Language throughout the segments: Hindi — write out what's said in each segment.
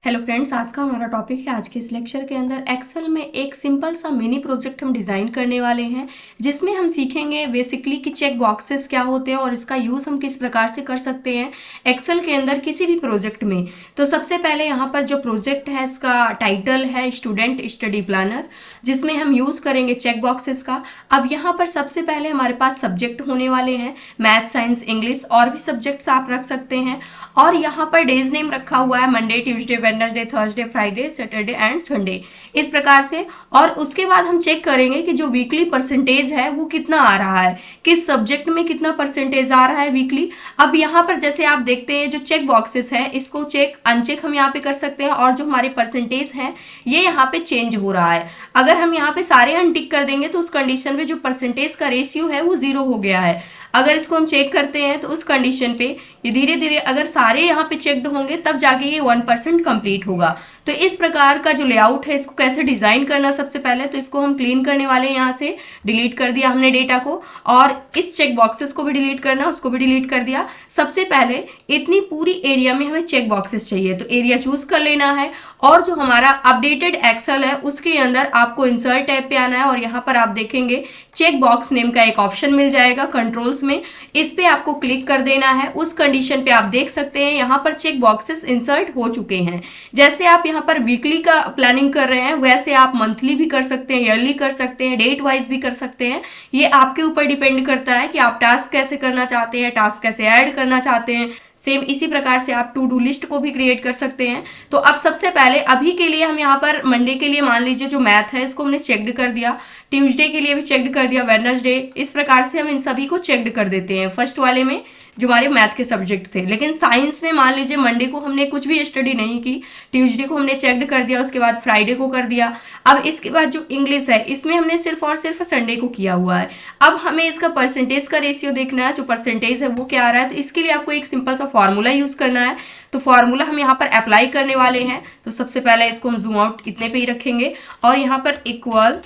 हेलो फ्रेंड्स, आज का हमारा टॉपिक है। आज के इस लेक्चर के अंदर एक्सेल में एक सिंपल सा मिनी प्रोजेक्ट हम डिज़ाइन करने वाले हैं, जिसमें हम सीखेंगे बेसिकली कि चेक बॉक्सेस क्या होते हैं और इसका यूज़ हम किस प्रकार से कर सकते हैं एक्सेल के अंदर किसी भी प्रोजेक्ट में। तो सबसे पहले यहाँ पर जो प्रोजेक्ट है इसका टाइटल है स्टूडेंट स्टडी प्लानर, जिसमें हम यूज़ करेंगे चेक बॉक्सेस का। अब यहाँ पर सबसे पहले हमारे पास सब्जेक्ट होने वाले हैं मैथ, साइंस, इंग्लिश, और भी सब्जेक्ट्स आप रख सकते हैं। और यहाँ पर डेज नेम रखा हुआ है Monday, Tuesday, Wednesday, Thursday, Friday, Saturday and Sunday, इस प्रकार से। और उसके बाद हम चेक करेंगे कि जो वीकली परसेंटेज है वो कितना आ रहा है, किस सब्जेक्ट में कितना परसेंटेज आ रहा है वीकली। अब यहाँ पर जैसे आप देखते हैं जो चेक बॉक्सेस है इसको चेक अनचेक हम यहाँ पे कर सकते हैं, और जो हमारे परसेंटेज है ये यहाँ पे चेंज हो रहा है। अगर हम यहाँ पे सारे अनटिक कर देंगे तो उस कंडीशन में जो परसेंटेज का रेशियो है वो 0 हो गया है। अगर इसको हम चेक करते हैं तो उस कंडीशन पे ये धीरे धीरे अगर सारे यहाँ पे चेक्ड होंगे तब जाके ये 1% कंप्लीट होगा। तो इस प्रकार का जो लेआउट है इसको कैसे डिजाइन करना, सबसे पहले तो इसको हम क्लीन करने वाले हैं। यहाँ से डिलीट कर दिया हमने डेटा को, और इस चेक बॉक्सेस को भी डिलीट करना, उसको भी डिलीट कर दिया। सबसे पहले इतनी पूरी एरिया में हमें चेक बॉक्सेस चाहिए, तो एरिया चूज कर लेना है। और जो हमारा अपडेटेड एक्सेल है उसके अंदर आपको इंसर्ट टैब पे आना है, और यहाँ पर आप देखेंगे चेक बॉक्स नेम का एक ऑप्शन मिल जाएगा कंट्रोल्स में, इस पे आपको क्लिक कर देना है। उस कंडीशन पे आप देख सकते हैं यहाँ पर चेक बॉक्सेस इंसर्ट हो चुके हैं। जैसे आप यहाँ पर वीकली का प्लानिंग कर रहे हैं वैसे आप मंथली भी कर सकते हैं, ईयरली कर सकते हैं, डेट वाइज भी कर सकते हैं। ये आपके ऊपर डिपेंड करता है कि आप टास्क कैसे करना चाहते हैं, टास्क कैसे ऐड करना चाहते हैं। सेम इसी प्रकार से आप टू डू लिस्ट को भी क्रिएट कर सकते हैं। तो अब सबसे पहले अभी के लिए हम यहाँ पर मंडे के लिए मान लीजिए जो मैथ है इसको हमने चेक्ड कर दिया, ट्यूसडे के लिए भी चेक्ड कर दिया, वेडनेसडे, इस प्रकार से हम इन सभी को चेक्ड कर देते हैं फर्स्ट वाले में जो हमारे मैथ के सब्जेक्ट थे। लेकिन साइंस में मान लीजिए मंडे को हमने कुछ भी स्टडी नहीं की, ट्यूसडे को हमने चेक्ड कर दिया, उसके बाद फ्राइडे को कर दिया। अब इसके बाद जो इंग्लिश है इसमें हमने सिर्फ और सिर्फ संडे को किया हुआ है। अब हमें इसका परसेंटेज का रेशियो देखना है, जो परसेंटेज है वो क्या आ रहा है। तो इसके लिए आपको एक सिंपल सा फॉर्मूला यूज करना है। तो फॉर्मूला हम यहाँ पर अप्लाई करने वाले हैं। तो सबसे पहले इसको हम जूम आउट इतने पे ही रखेंगे, और यहाँ पर इक्वल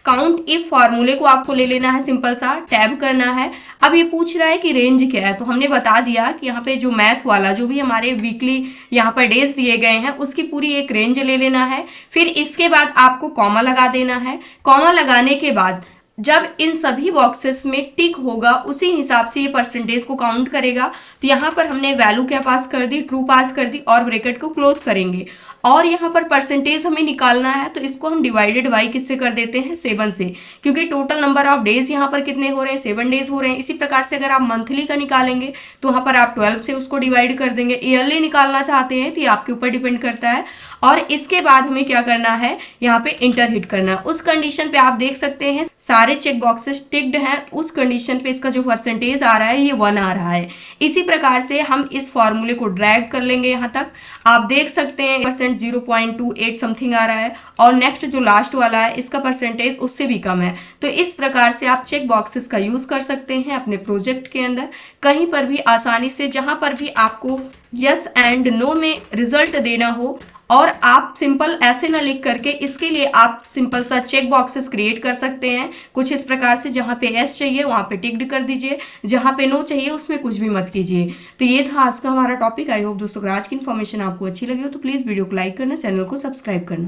काउंट इफ फॉर्मूले को आपको ले लेना है, सिंपल सा टैब करना है। अब ये पूछ रहा है कि रेंज क्या है, तो हमने बता दिया कि यहाँ पे जो मैथ वाला जो भी हमारे वीकली यहाँ पर डेज दिए गए हैं उसकी पूरी एक रेंज ले लेना है। फिर इसके बाद आपको कॉमा लगा देना है। कॉमा लगाने के बाद जब इन सभी बॉक्सेस में टिक होगा उसी हिसाब से ये परसेंटेज को काउंट करेगा। तो यहाँ पर हमने वैल्यू क्या पास कर दी, ट्रू पास कर दी, और ब्रैकेट को क्लोज करेंगे। और यहाँ पर परसेंटेज हमें निकालना है, तो इसको हम डिवाइडेड बाई किससे कर देते हैं, 7 से, क्योंकि टोटल नंबर ऑफ डेज यहाँ पर कितने हो रहे हैं, 7 डेज हो रहे हैं। इसी प्रकार से अगर आप मंथली का निकालेंगे तो वहाँ पर आप 12 से उसको डिवाइड कर देंगे। ईयरली निकालना चाहते हैं तो ये आपके ऊपर डिपेंड करता है। और इसके बाद हमें क्या करना है, यहाँ पे इंटर हिट करना। उस कंडीशन पे आप देख सकते हैं सारे चेक बॉक्सेस टिक्ड हैं, उस कंडीशन पे इसका जो परसेंटेज आ रहा है ये 1 आ रहा है। इसी प्रकार से हम इस फॉर्मूले को ड्रैग कर लेंगे यहाँ तक। आप देख सकते हैं परसेंट 0.28 समथिंग आ रहा है, और नेक्स्ट जो लास्ट वाला है इसका परसेंटेज उससे भी कम है। तो इस प्रकार से आप चेक बॉक्सेस का यूज कर सकते हैं अपने प्रोजेक्ट के अंदर, कहीं पर भी आसानी से, जहां पर भी आपको यस एंड नो में रिजल्ट देना हो। और आप सिंपल ऐसे ना लिख करके इसके लिए आप सिंपल सा चेक बॉक्सेस क्रिएट कर सकते हैं कुछ इस प्रकार से। जहां पे एस चाहिए वहां पे टिक्ड कर दीजिए, जहां पे नो चाहिए उसमें कुछ भी मत कीजिए। तो ये था आज का हमारा टॉपिक। आई होप दोस्तों आज की इन्फॉर्मेशन आपको अच्छी लगी हो तो प्लीज वीडियो को लाइक करना, चैनल को सब्सक्राइब करना।